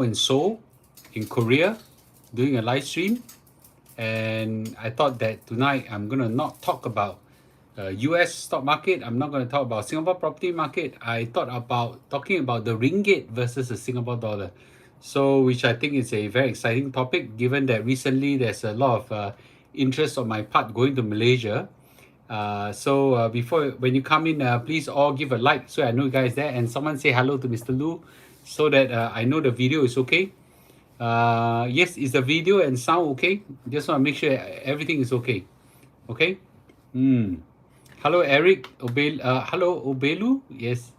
in Seoul, in Korea, doing a live stream, and I thought that tonight I'm gonna not talk about U.S. stock market. I'm not gonna talk about Singapore property market. I thought about talking about the ringgit versus the Singapore dollar. So, which I think is a very exciting topic, given that recently there's a lot of interest on my part going to Malaysia. So before when you come in, please all give a like so I know you guys there, and someone say hello to Mr. Lu, so that I know the video is okay. Yes, is the video and sound okay? Just want to make sure everything is okay. Okay. Hello, Eric. Hello, Obelu. Yes,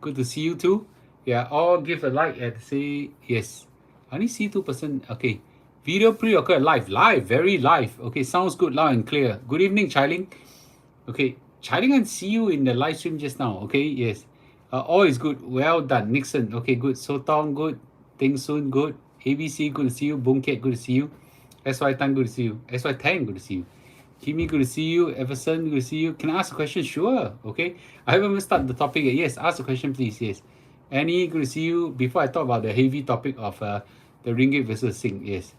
good to see you too. Yeah, all give a like and say yes. I only see 2%. Okay. Video pre-occur live. Live, very live. Okay, sounds good, loud and clear. Good evening, Chiling. Okay, Chiling, and see you in the live stream just now. Okay, yes. All is good. Well done. Nixon. Okay, good. Sotong, good. Ting Soon, good. ABC, good to see you. Boomcat, good to see you. SY Tan, good to see you. SY Tang, good to see you. Kimmy, good to see you. Everson, good to see you. Can I ask a question? Sure. Okay. I haven't even started the topic yet. Yes, ask a question, please. Yes. Annie, good to see you. Before I talk about the heavy topic of the ringgit versus Sing. Yes.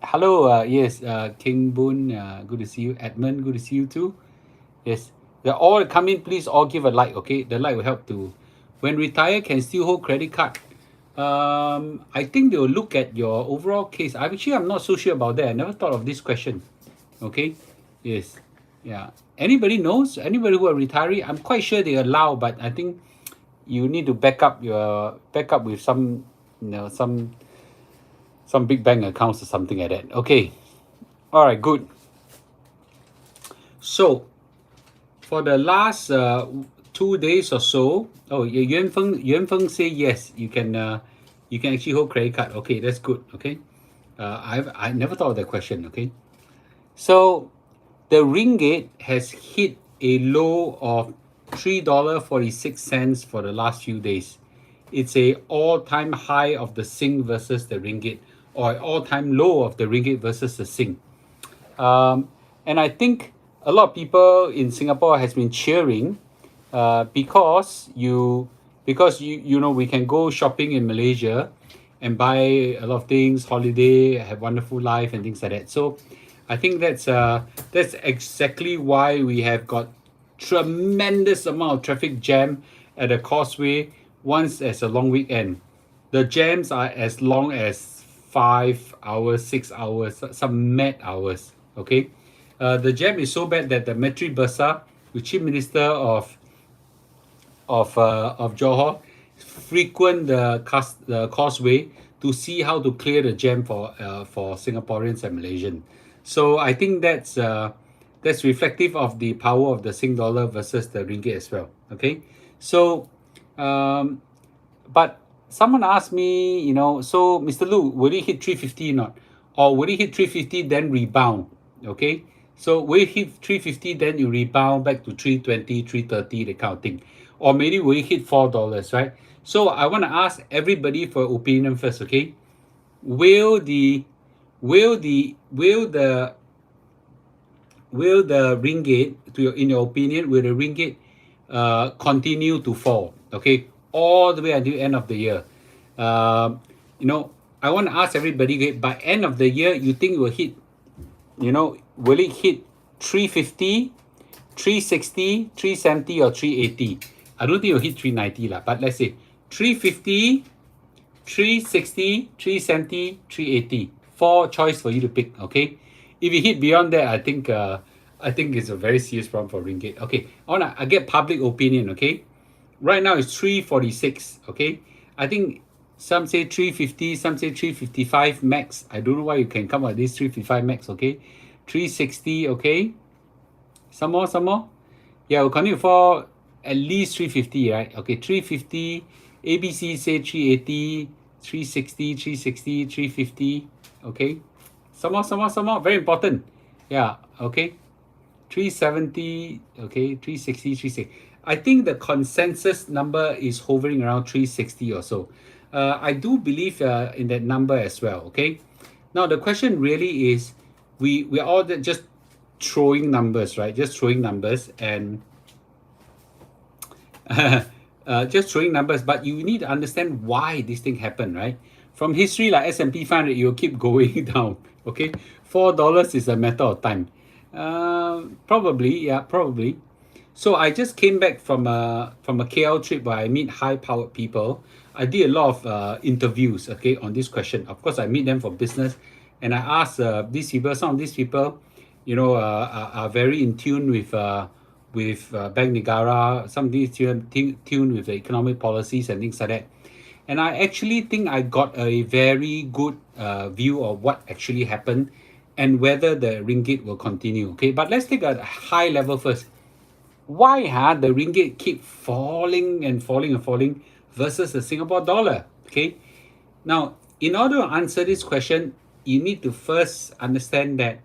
Hello. Yes. King Boon, good to see you. Edmund, good to see you too. Yes. They're all come in. Please all give a like. Okay. The like will help to. When retire, can still hold credit card. I think they will look at your overall case. I'm not so sure about that. I never thought of this question. Okay. Yes. Yeah. Anybody knows? Anybody who are retiree? I'm quite sure they allow, but I think you need to back up with some, some big bank accounts or something like that. Okay. All right. Good. So for the last 2 days or so, Yuan Feng say yes, you can actually hold credit card. Okay, that's good. Okay. I never thought of that question. Okay. So the ringgit has hit a low of $3.46 for the last few days. It's a all-time high of the Sing versus the ringgit, or all-time low of the ringgit versus the Sing. And I think a lot of people in Singapore has been cheering because we can go shopping in Malaysia and buy a lot of things, holiday, have wonderful life and things like that. So I think that's exactly why we have got tremendous amount of traffic jam at the causeway once as a long weekend. The jams are as long as 5 hours, 6 hours, some mad hours. Okay, the jam is so bad that the Menteri Besar, the Chief Minister of Johor, frequent the causeway to see how to clear the jam for Singaporeans and Malaysians. So I think that's reflective of the power of the Sing dollar versus the ringgit as well. Okay, so but someone asked me, so Mr. Lu, will it hit 350 or not? Or will it hit 350 then rebound? Okay, so will it hit 350 then you rebound back to 320, 330, that kind of thing? Or maybe will it hit $4, right? So I want to ask everybody for opinion first, okay? Will the ringgit, in your opinion, will the ringgit continue to fall? Okay, all the way until end of the year. I want to ask everybody, okay, by end of the year, you think it will hit, will it hit 350, 360, 370, or 380? I don't think it will hit 390 lah, but let's say 350, 360, 370, 380. Four choice for you to pick. Okay, if you hit beyond that, I think it's a very serious problem for ringgit. Okay, I get public opinion. Okay, right now it's 346. Okay, I think some say 350, some say 355 max. I don't know why you can come up with this 355 max. Okay, 360. Okay, some more. Yeah, we'll continue for at least 350, right? Okay, 350. ABC say 380, 360, 360, 350. Okay, some more. Very important. Yeah. Okay, 370. Okay, 360, 360. I think the consensus number is hovering around 360 or so. I do believe in that number as well. Okay, now the question really is, we're all just throwing numbers, right? Just throwing numbers, and just throwing numbers, but you need to understand why this thing happened, right? From history, like S&P 500, it will keep going down. Okay, $4 is a matter of time. Probably, yeah, probably. So I just came back from a KL trip where I meet high-powered people. I did a lot of interviews, okay, on this question. Of course, I meet them for business, and I ask these people. Some of these people, are very in tune with Bank Negara. Some of these tune with the economic policies and things like that. And I actually think I got a very good view of what actually happened and whether the ringgit will continue. Okay, but let's take a high level first. Why the ringgit keep falling and falling and falling versus the Singapore dollar? Okay, now in order to answer this question, you need to first understand that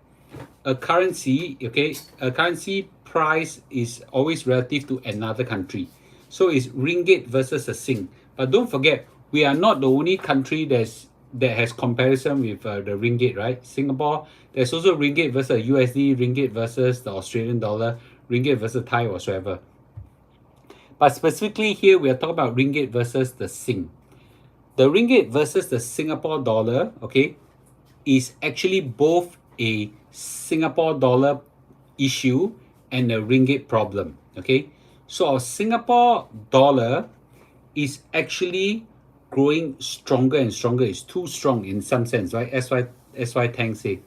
a currency, okay, a currency price is always relative to another country. So it's ringgit versus a sing. But don't forget, we are not the only country that has comparison with the ringgit, right? Singapore, there's also ringgit versus USD, ringgit versus the Australian dollar, ringgit versus Thai or whatsoever. But specifically here, we are talking about ringgit versus the sing. The ringgit versus the Singapore dollar, okay, is actually both a Singapore dollar issue and a ringgit problem. Okay, so our Singapore dollar is actually growing stronger and stronger. It's too strong in some sense, right? That's why Tang say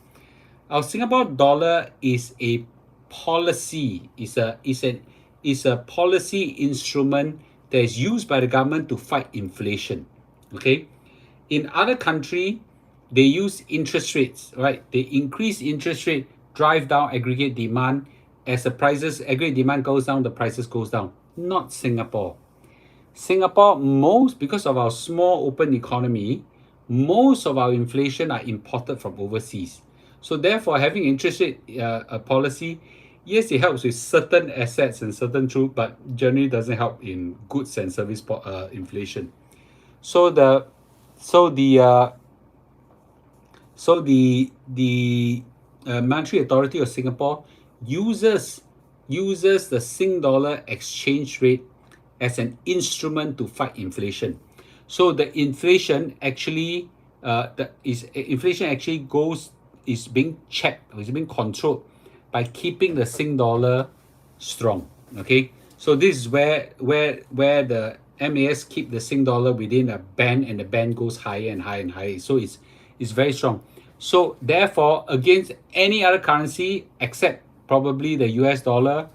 our Singapore dollar is a policy, is a policy instrument that is used by the government to fight inflation. Okay, in other country, they use interest rates, right? They increase interest rate, drive down aggregate demand. As the prices, aggregate demand goes down, the prices goes down. Not Singapore. Singapore, because of our small open economy, most of our inflation are imported from overseas. So therefore, having interest rate policy, yes, it helps with certain assets and certain truth, but generally doesn't help in goods and service inflation. So the Monetary Authority of Singapore uses the Sing dollar exchange rate as an instrument to fight inflation. So the inflation actually is being checked, is being controlled by keeping the Sing dollar strong. Okay, so this is where the MAS keep the Sing dollar within a band, and the band goes higher and higher and higher. So it's very strong. So therefore, against any other currency except probably the US dollar,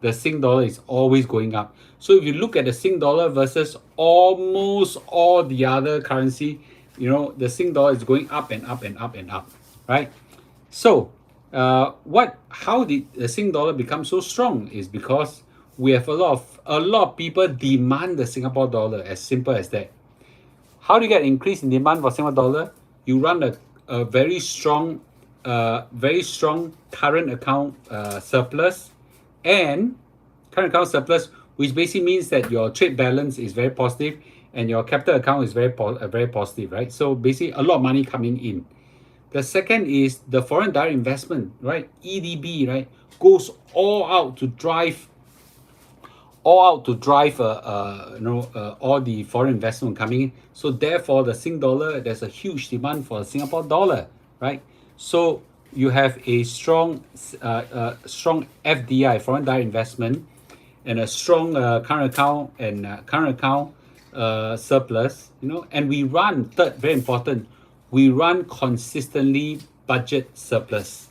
the Sing dollar is always going up. So if you look at the Sing dollar versus almost all the other currency, the Sing dollar is going up and up and up and up, right? So how did the Sing dollar become so strong? Is because we have a lot of people demand the Singapore dollar. As simple as that. How do you get increase in demand for Singapore dollar? You run a very strong current account surplus, which basically means that your trade balance is very positive and your capital account is very positive, right? So basically a lot of money coming in. The second is the foreign direct investment, right? EDB, right, goes all out to drive all the foreign investment coming in. So therefore, the Sing dollar, there's a huge demand for the Singapore dollar, right? So you have a strong FDI, foreign direct investment, and a strong current account surplus, and we run, third, very important, we run consistently budget surplus,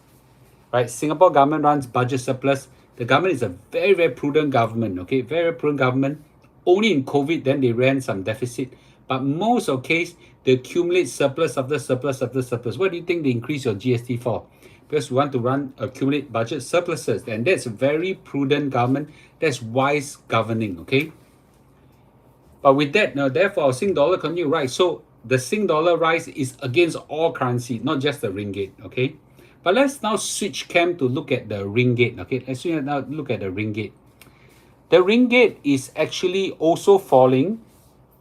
right? Singapore government runs budget surplus. The government is a very, very prudent government, okay? Very prudent government. Only in COVID, then they ran some deficit. But most of the case, they accumulate surplus after surplus after surplus. What do you think they increase your GST for? Because we want to accumulate budget surpluses. And that's a very prudent government. That's wise governing, okay? But with that, now therefore, our Sing dollar continue rise. So the Sing dollar rise is against all currency, not just the ringgit, okay? But let's now switch cam to look at the ringgit, okay? Let's now look at the ringgit. The ringgit is actually also falling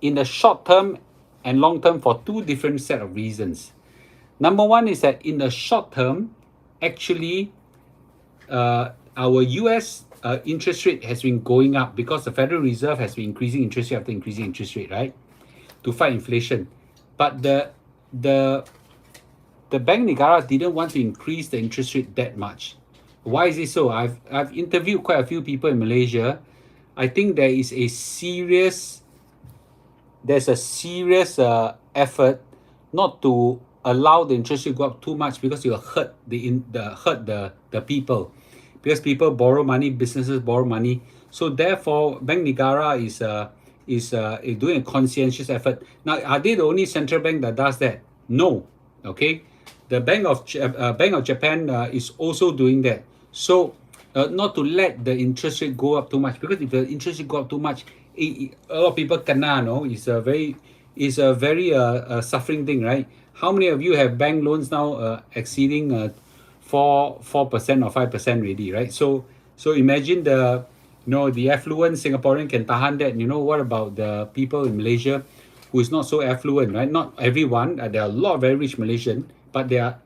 in the short term and long term for two different set of reasons. Number one is that in the short term, actually, our US interest rate has been going up because the Federal Reserve has been increasing interest rate after increasing interest rate, right, to fight inflation. But the Bank Negara didn't want to increase the interest rate that much. Why is it so? I've interviewed quite a few people in Malaysia. I think there's a serious effort not to allow the interest rate go up too much, because it will hurt the people, because people borrow money, businesses borrow money. So therefore, Bank Negara is doing a conscientious effort. Now, are they the only central bank that does that? No. Okay, the Bank of Japan is also doing that. So not to let the interest rate go up too much, because if the interest rate go up too much, a lot of people kena, no? It's a very suffering thing, right? How many of you have bank loans now exceeding 4% or 5% already, right? So imagine the affluent Singaporean can tahan that. What about the people in Malaysia who is not so affluent, right? Not everyone. There are a lot of very rich Malaysian, but the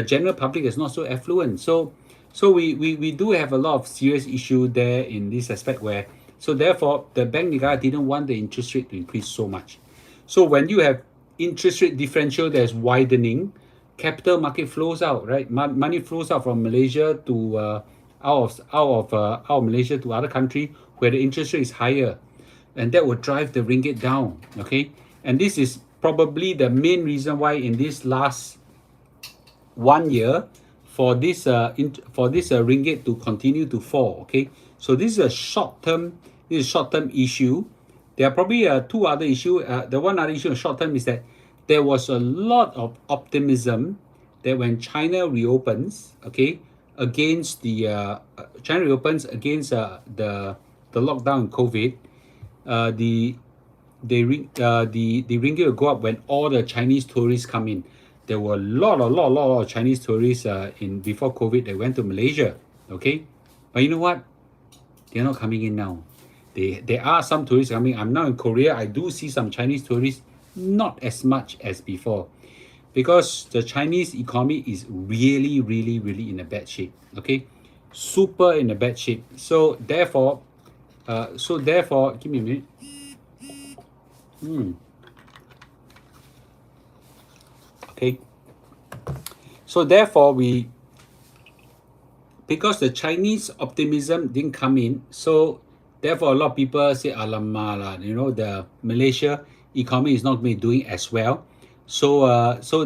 general public is not so affluent. So we do have a lot of serious issue there in this aspect where, so therefore the Bank Negara didn't want the interest rate to increase so much. So when you have interest rate differential that's widening, capital market flows out, right? Money flows out from Malaysia to out of Malaysia to other country where the interest rate is higher, and that will drive the ringgit down. Okay, and this is probably the main reason why in this last 1 year for this ringgit to continue to fall. Okay, so this is a short-term issue. There are probably two other issues. The one other issue in short term is that there was a lot of optimism that when China reopens, okay, against the lockdown in COVID, the ringgit will go up when all the Chinese tourists come in. There were a lot of Chinese tourists in before COVID that went to Malaysia, okay, but you know what? They're not coming in now. There are some tourists coming. I'm now in Korea. I do see some Chinese tourists, not as much as before, because the Chinese economy is really in a bad shape. Okay, super in a bad shape. So therefore, give me a minute. Okay. So therefore, because the Chinese optimism didn't come in, so therefore a lot of people say, "Alamak lah, the Malaysia economy is not going to be doing as well." So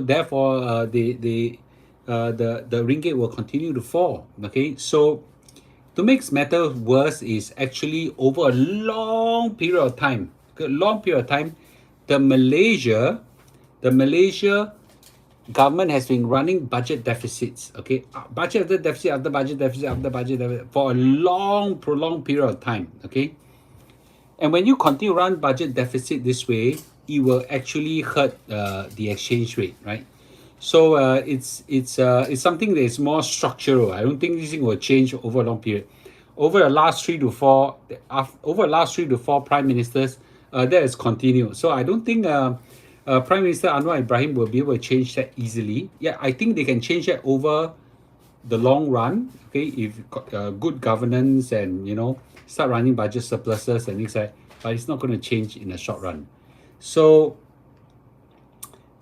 therefore the ringgit will continue to fall. Okay, so to make matters worse is actually over a long period of time, the Malaysia government has been running budget deficits. Okay, budget after deficit after budget deficit after budget deficit for a prolonged period of time. Okay, and when you continue to run budget deficit this way, it will actually hurt the exchange rate, right? So it's something that is more structural. I don't think this thing will change over a long period. Over the last 3 to 4 prime ministers, that has continued. So I don't think Prime Minister Anwar Ibrahim will be able to change that easily. Yeah, I think they can change that over the long run. Okay, if good governance and start running budget surpluses and things like that, but it's not going to change in the short run. So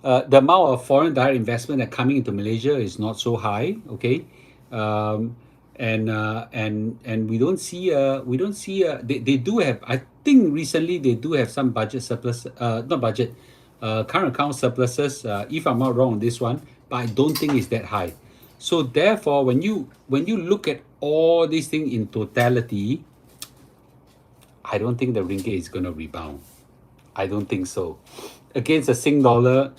the amount of foreign direct investment that coming into Malaysia is not so high. Okay, and we don't see they do have, I think recently they do have some budget surplus, not budget, current account surpluses, if I'm not wrong on this one, but I don't think it's that high. So therefore, when you look at all these things in totality, I don't think the ringgit is going to rebound. I don't think so. Against the Sing dollar,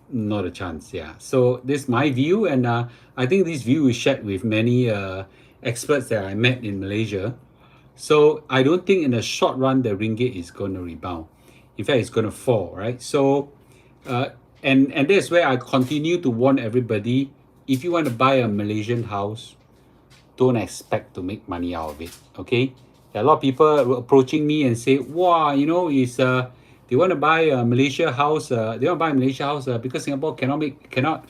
not a chance. Yeah. So this is my view, and I think this view is shared with many experts that I met in Malaysia. So I don't think in the short run the ringgit is going to rebound. In fact, it's going to fall, right? So, and that's where I continue to warn everybody: if you want to buy a Malaysian house, don't expect to make money out of it. Okay? There are a lot of people approaching me and say, "Wow, they want to buy a Malaysia house. Because Singapore cannot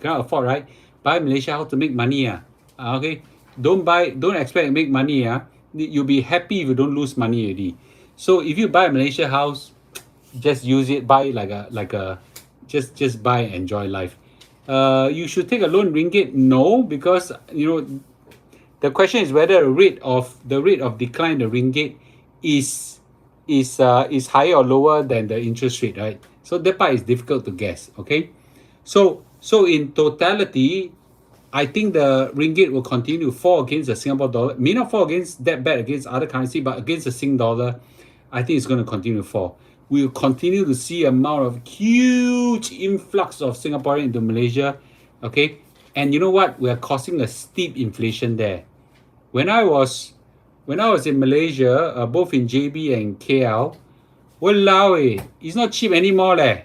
afford, right? Buy a Malaysia house to make money. Okay? Don't expect to make money. you'll be happy if you don't lose money already. So if you buy a Malaysia house, just use it, buy like a just buy and enjoy life. You should take a loan ringgit. No, because the question is whether the rate of decline the ringgit is is higher or lower than the interest rate, right? So that part is difficult to guess. Okay, so in totality, I think the ringgit will continue to fall against the Singapore dollar. May not fall against that bad against other currency, but against the Sing dollar, I think it's going to continue to fall. We will continue to see amount of huge influx of Singaporean into Malaysia. Okay, and you know what? We are causing a steep inflation there. When I was in Malaysia, both in JB and KL, walao it's not cheap anymore leh.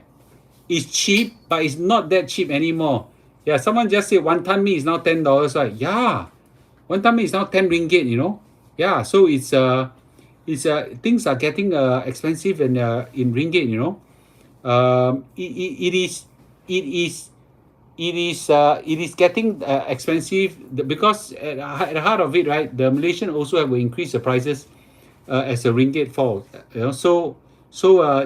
It's cheap, but it's not that cheap anymore. Yeah, someone just said wanton mee is now $10, right? Yeah, wanton mee is now 10 ringgit. Yeah, so it's things are getting expensive in ringgit. It is getting expensive because at the heart of it, right? The Malaysian also have to increase the prices as the ringgit falls. So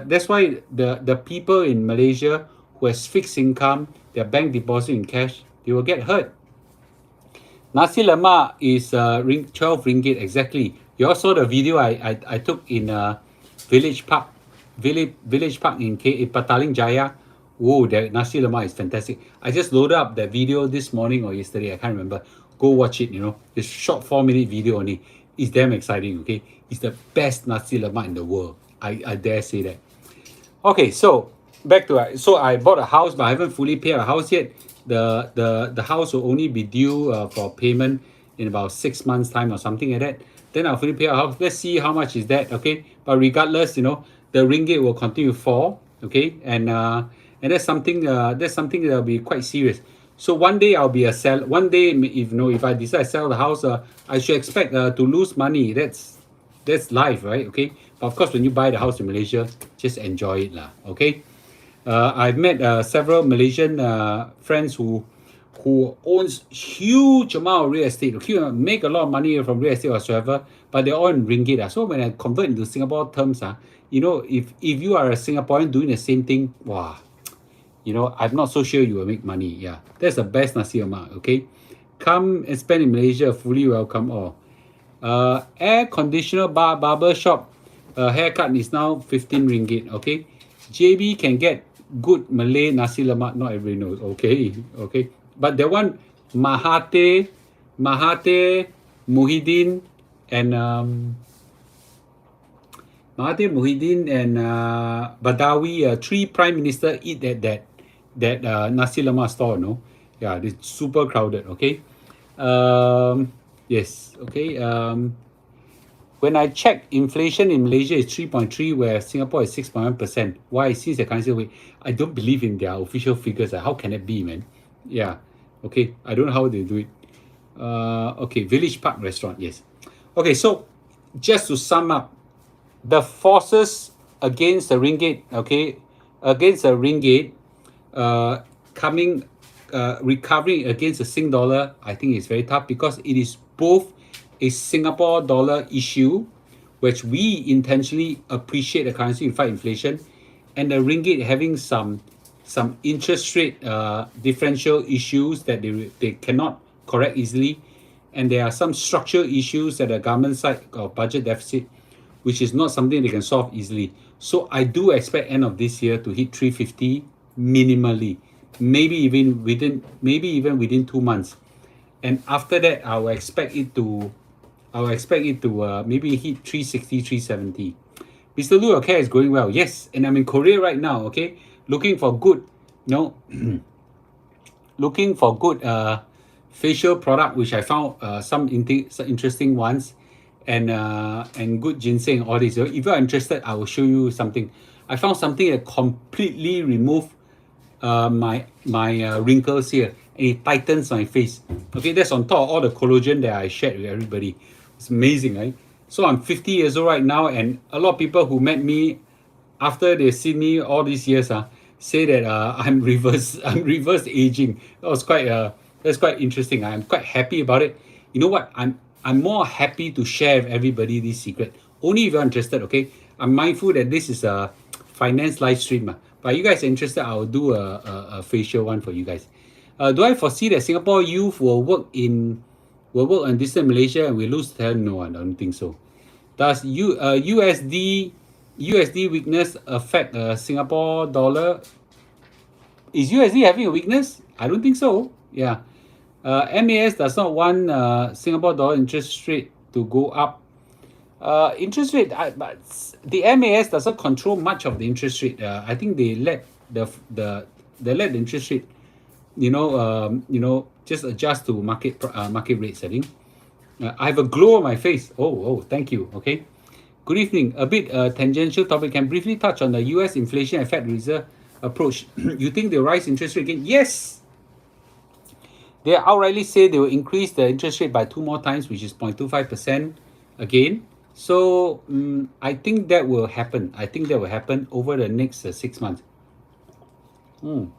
that's why the people in Malaysia who has fixed income, their bank deposit in cash, they will get hurt. Nasi lemak is 12 ringgit exactly. You all saw the video I took in Village Park, Village Park in Petaling Jaya. Oh, that nasi lemak is fantastic. I just loaded up that video this morning or yesterday. I can't remember. Go watch it. It's short 4-minute video only. It's damn exciting. Okay, it's the best nasi lemak in the world. I dare say that. Okay, so back to so I bought a house, but I haven't fully paid a house yet. The house will only be due for payment in about 6 months time or something like that. Then I'll fully pay a house. Let's see how much is that. Okay, but regardless, the ringgit will continue to fall. Okay, and that's something that will be quite serious. So one day I'll be a sell. One day, if I decide to sell the house, I should expect to lose money. That's life, right? Okay, but of course, when you buy the house in Malaysia, just enjoy it lah. Okay. I've met several Malaysian friends who owns huge amount of real estate. Okay, make a lot of money from real estate whatsoever, but they're all in ringgit. So when I convert into Singapore terms, if you are a Singaporean doing the same thing, wow, I'm not so sure you will make money. Yeah, that's the best nasi lemak. Okay, come and spend in Malaysia. Fully welcome all. Air conditioner barber shop haircut is now 15 ringgit. Okay, JB can get good Malay nasi lemak. Not everybody knows. Okay. But that one, Mahathir Muhyiddin and Badawi, 3 prime minister eat at that nasi lemak store. No, yeah, it's super crowded. Okay, yes. Okay. When I check, inflation in Malaysia is 3.3, where Singapore is 6.1%. Why? Since the currency weight, I don't believe in their official figures. How can it be, man? Yeah. Okay. I don't know how they do it. Okay. Village Park Restaurant. Yes. Okay. So just to sum up, the forces against the ringgit. Okay, against the ringgit, recovering against the Sing dollar, I think it's very tough because it is both a Singapore dollar issue, which we intentionally appreciate the currency to fight inflation, and the ringgit having some interest rate differential issues that they cannot correct easily, and there are some structural issues at the government side of budget deficit, which is not something they can solve easily. So I do expect end of this year to hit 350 minimally, maybe even within 2 months, and after that I will expect it to maybe hit 360, 370. Mr. Lu, your care is going well. Yes, and I'm in Korea right now. Okay, looking for good, facial product, which I found some interesting ones, and good ginseng, all this. If you are interested, I will show you something. I found something that completely remove my wrinkles here, and it tightens my face. Okay, that's on top of all the collagen that I shared with everybody. It's amazing, right? So I'm 50 years old right now, and a lot of people who met me after they see me all these years say that I'm reverse aging. That's quite interesting. I'm quite happy about it. You know what? I'm more happy to share with everybody this secret. Only if you're interested, okay? I'm mindful that this is a finance live stream. But you guys are interested, I'll do a facial one for you guys. Do I foresee that Singapore youth will work on distant Malaysia and we lose talent? No, I don't think so. Does USD weakness affect Singapore dollar? Is USD having a weakness? I don't think so. Yeah. MAS does not want Singapore dollar interest rate to go up. Interest rate, but the MAS doesn't control much of the interest rate. I think they let the interest rate, just adjust to market rates. I think. I have a glow on my face. Oh, thank you. Okay. Good evening. A bit tangential topic. Can briefly touch on the U.S. inflation and Fed Reserve approach. You think they'll rise interest rate again? Yes. They outrightly say they will increase the interest rate by 2 more times, which is 0.25% again. So I think that will happen. I think that will happen over the next 6 months. Will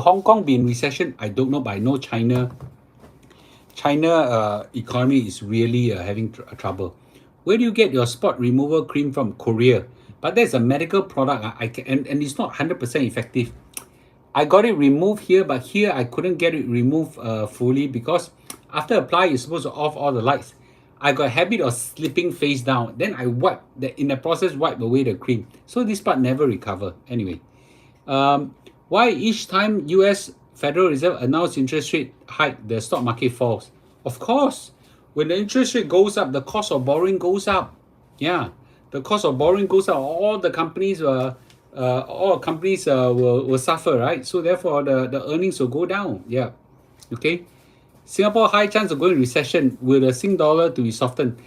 Hong Kong be in recession? I don't know, but I know China economy is really having trouble. Where do you get your spot removal cream from? Korea. But that's a medical product. And it's not 100% effective. I got it removed here, but here I couldn't get it removed fully because after apply, you're supposed to off all the lights. I got a habit of slipping face down. Then I in the process, wipe away the cream. So this part never recover. Anyway, why each time US Federal Reserve announce interest rate hike, the stock market falls? Of course, when the interest rate goes up, the cost of borrowing goes up. Yeah, the cost of borrowing goes up. All companies will suffer, right? So therefore, the earnings will go down. Yeah, okay. Singapore high chance of going recession. Will the Sing dollar to be softened?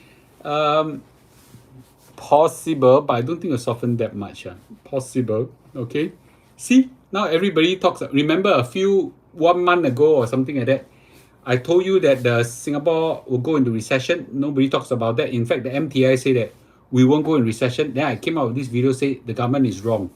Possible, but I don't think it'll soften that much. Possible. Okay. See, now everybody talks. Remember 1 month ago or something like that, I told you that the Singapore will go into recession. Nobody talks about that. In fact, the MTI say that we won't go in recession. Then I came out with this video say the government is wrong.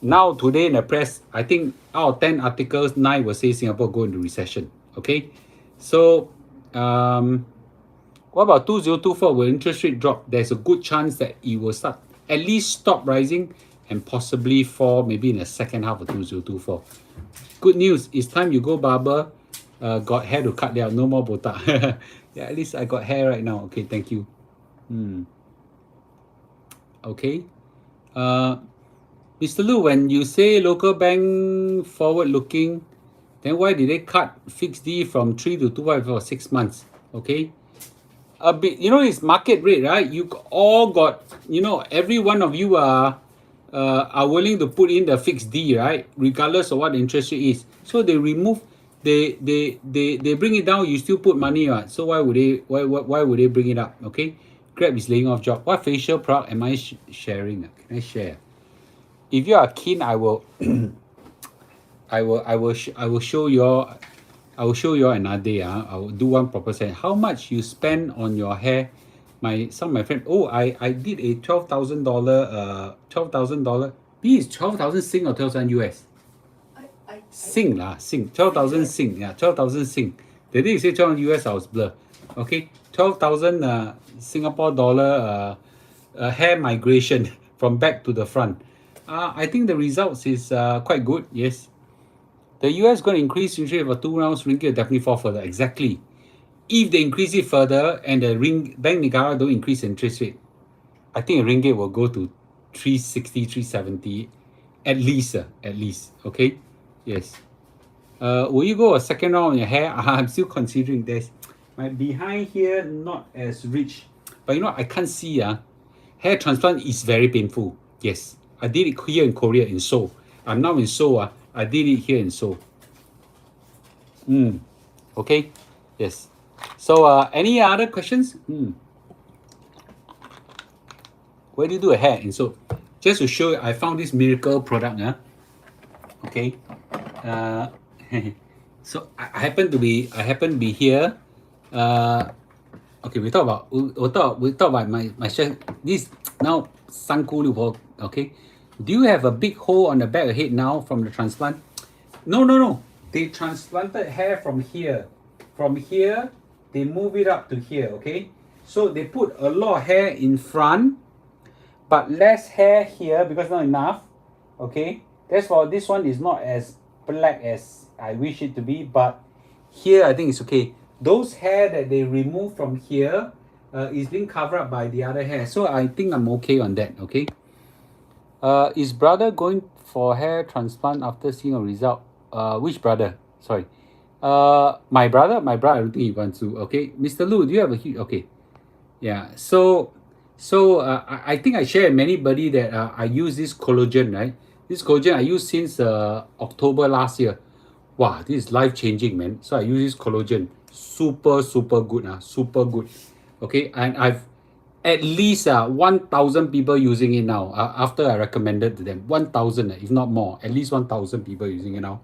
Now today in the press, I think out of 10 articles, 9 will say Singapore go into recession. Okay, so what about 2024? Will interest rate drop? There's a good chance that it will at least stop rising and possibly fall maybe in the second half of 2024. Good news, it's time you go barber. Got hair to cut down, no more botak. Yeah, at least I got hair right now. Okay, thank you. Okay. Mr. Lu, when you say local bank forward looking, then why did they cut fixed D from 3 to 2 for 6 months? Okay. A bit, it's market rate, right? You all got, every one of you are willing to put in the fixed D, right? Regardless of what the interest rate is. So they remove, they bring it down, you still put money, right? So why would they bring it up? Okay. Grab is laying off job. What facial product am I sharing? Can I share? If you are keen, I will I will show you. I will show you another day. I will do one proper set. How much you spend on your hair? Some of my friends. Oh, I did a $12,000. $12,000. B is 12,000 Sing or 12,000 US. Sing lah, Sing. 12,000 Sing. Yeah, 12,000 Sing. The day you say 12,000 US, I was blur. Okay, 12,000 Singapore dollar hair migration from back to the front. I think the results is quite good. Yes. The US going to increase interest rate for 2 rounds. Ringgit will definitely fall further. Exactly. If they increase it further and the Bank Negara don't increase interest rate, I think Ringgit will go to 360, 370 at least. Okay. Yes. Will you go a second round on your hair? I'm still considering this. My behind here not as rich, but I can't see. Hair transplant is very painful. Yes. I did it here in Korea, in Seoul. I'm now in Seoul. I did it here in Seoul. Okay. Yes. So any other questions? Where do you do a hair in Seoul? Just to show you, I found this miracle product. Okay. So I happen to be here. Okay, we talk about my chef. This now 3姑六婆. Okay. Do you have a big hole on the back of the head now from the transplant? No. They transplanted hair from here from here, they move it up to here, okay? So they put a lot of hair in front, but less hair here because not enough, okay? That's why this one is not as black as I wish it to be, but here I think it's okay. Those hair that they remove from here is being covered up by the other hair. So I think I'm okay on that, okay? Is brother going for hair transplant after seeing a result? Which brother? Sorry. My brother, I don't think he wants to. Okay, Mr. Lu, do you have a huge? Okay, yeah. So I think I share with anybody that I use this collagen, right? This collagen I use since October last year. Wow, this is life changing, man. So I use this collagen, super good, super good. Okay, and I've at least 1,000 people using it now. After I recommended to them, 1,000, if not more, at least 1,000 people using it now.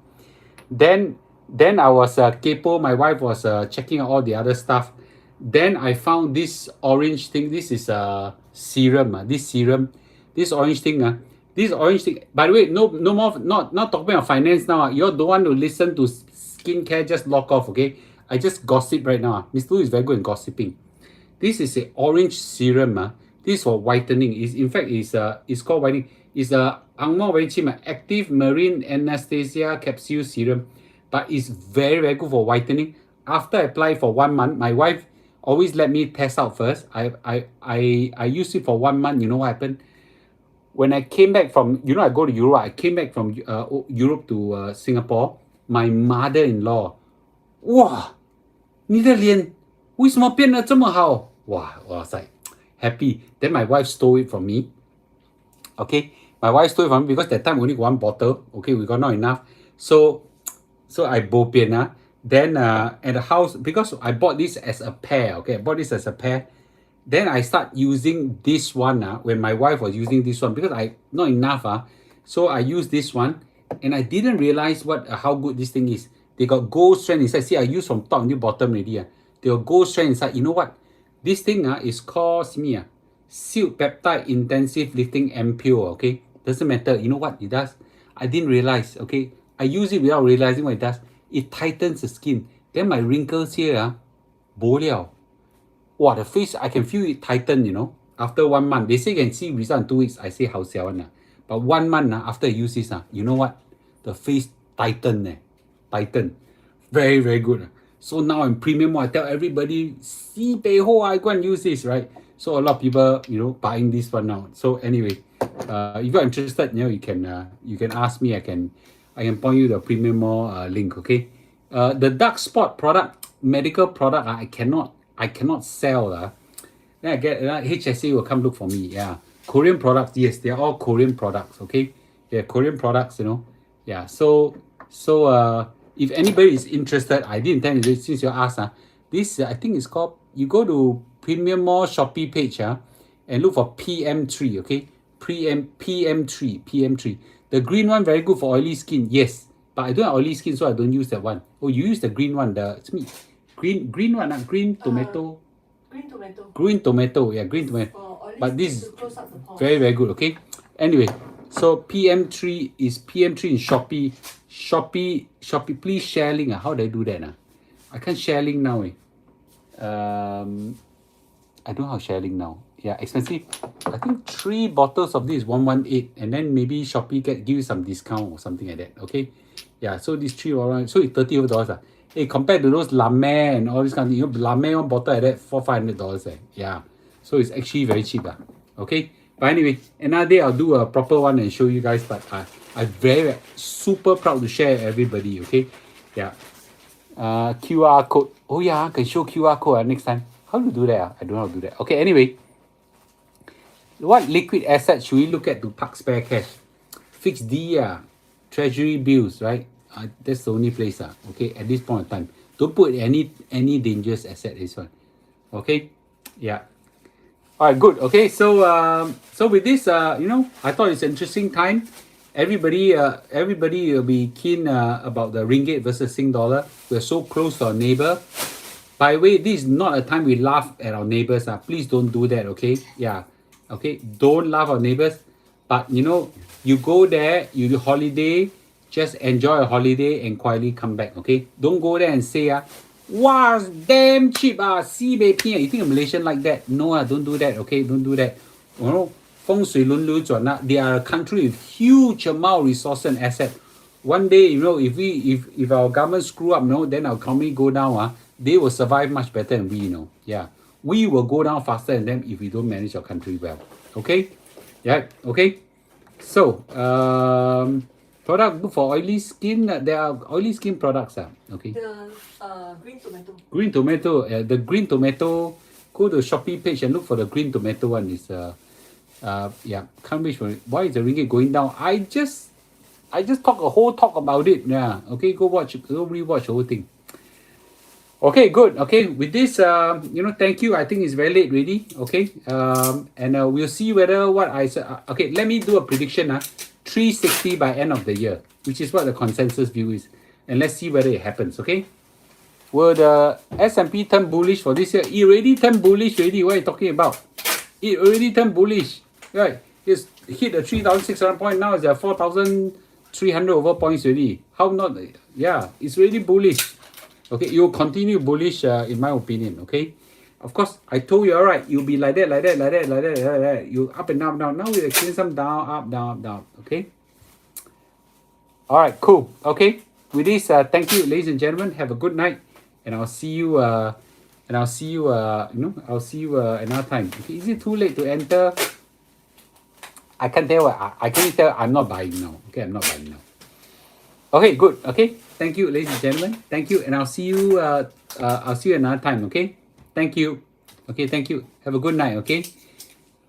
Then I was kepo. My wife was checking out all the other stuff. Then I found this orange thing. This is a serum. This orange thing. This orange thing. By the way, no more. Not talking about finance now. You all don't want to listen to skincare. Just lock off, okay? I just gossip right now. Mr. Lu is very good in gossiping. This is a orange serum. This is for whitening. In fact, it's called whitening. It's a angmo very cheap. Active marine anesthesia capsule serum. But it's very good for whitening. After I apply for 1 month, my wife always let me test out first. I used it for 1 month. You know what happened? When I came back from, I go to Europe. I came back from Europe to Singapore. My mother-in-law, 哇，你的脸为什么变得这么好？哇，我 was like happy. Then my wife stole it from me. Okay, my wife stole it from me because that time only one bottle. Okay, we got not enough. So I bo pian. Then at the house, because I bought this as a pair. Okay, I bought this as a pair. Then I start using this one when my wife was using this one because I not enough. So I use this one, and I didn't realize how good this thing is. They got gold strand inside. See, I use from top to bottom already. They got gold strand inside. You know what? This thing is called Silk Peptide Intensive Lifting Ampule. Okay, doesn't matter. You know what it does? I didn't realize. Okay, I use it without realizing what it does. It tightens the skin. Then my wrinkles here, bo liao. Wow, the face, I can feel it tighten, after 1 month. They say can see result in 2 weeks. I say how one. But 1 month after I use this, you know what? The face tighten. Tighten. Very good. So now I'm premium. I tell everybody, see Beho, I go and use this, right? So a lot of people, buying this one now. So anyway, if you're interested, you can ask me. I can point you the premium more link, okay? The dark spot product, medical product, I cannot sell. Then I get HSA will come look for me. Yeah, Korean products. Yes, they are all Korean products. Okay, yeah, Korean products. Yeah. So if anybody is interested, I didn't intend to do it since you asked. This I think is called. You go to Premium Mall Shopee page. And look for PM3. Okay, PM3. The green one very good for oily skin. Yes, but I don't have oily skin, so I don't use that one. Oh, you use the green one. Green one, green tomato. Green tomato, yeah, green tomato. But this is very good, okay? Anyway, so PM3 is PM3 in Shopee. Shopee, please share link. How do I do that? I can't share link now. I don't know how to share link now. Yeah, expensive. I think 3 bottles of this is 118, and then maybe Shopee give you some discount or something like that. Okay, yeah. So these 3 so it's $30. Hey, compared to those lame and all this kind of thing, lame one bottle like that $400-500. Yeah, so it's actually very cheap. Okay, but anyway, another day I'll do a proper one and show you guys. But I'm very super proud to share everybody. Okay, yeah. QR code. Oh yeah, I can show QR code next time. How to do that? I don't know how to do that. Okay, anyway. What liquid assets should we look at to park spare cash? Fixed D, treasury bills, right? That's the only place, okay, at this point in time. Don't put any dangerous asset this one. Okay? Yeah. Alright, good. Okay, so with this, I thought it's an interesting time. Everybody will be keen about the ringgit versus Sing dollar. We're so close to our neighbor. By the way, this is not a time we laugh at our neighbors. Please don't do that, okay? Yeah. Okay, don't laugh at our neighbors. But you go there, you holiday, just enjoy a holiday and quietly come back. Okay, don't go there and say Wow, damn cheap sibei pian. You think a Malaysian like that? No don't do that, okay? Don't do that. You know, 风水轮流转 they are a country with huge amount of resources and asset. One day, you know, if our government screw up, then our economy go down, they will survive much better than we, Yeah. We will go down faster than them if we don't manage our country well. Okay? Yeah, okay. So, product good for oily skin. There are oily skin products. Okay. The green tomato. Green tomato. The green tomato. Go to Shopee page and look for the green tomato one. Is yeah. Can't reach for it. Why is the ringgit going down? I just talk a whole talk about it. Yeah. Okay. Go rewatch the whole thing. Okay, good. Okay, with this, thank you. I think it's very late already. Okay, and we'll see whether what I said. Okay, let me do a prediction. 360 by end of the year, which is what the consensus view is, and let's see whether it happens. Okay, will the S&P turn bullish for this year? It already turned bullish already. What are you talking about? It already turned bullish, right? It's hit the 3,600 point. Now it's at 4,300 over points already. How not? Yeah, it's already bullish. Okay, you'll continue bullish, in my opinion. Okay, of course, I told you, all right, you'll be like that. You up and down. Now we experience some down, up, down, down. Okay. All right, cool. Okay, with this, thank you, ladies and gentlemen. Have a good night, and I'll see you. I'll see you another time. Okay, is it too late to enter? I can't tell. I can't tell. I'm not buying now. Okay, I'm not buying now. Okay, good. Okay, thank you, ladies and gentlemen. Thank you, and I'll see you. I'll see you another time. Okay, thank you. Okay, thank you. Have a good night. Okay,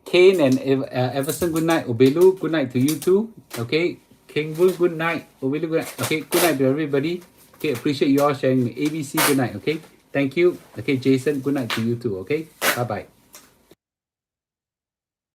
Kane and Everson, good night. Obelu, good night to you too. Okay, King Woon, good night. Obelu, good night. Okay, good night to everybody. Okay, appreciate you all sharing me. ABC, good night. Okay, thank you. Okay, Jason, good night to you too. Okay, bye bye.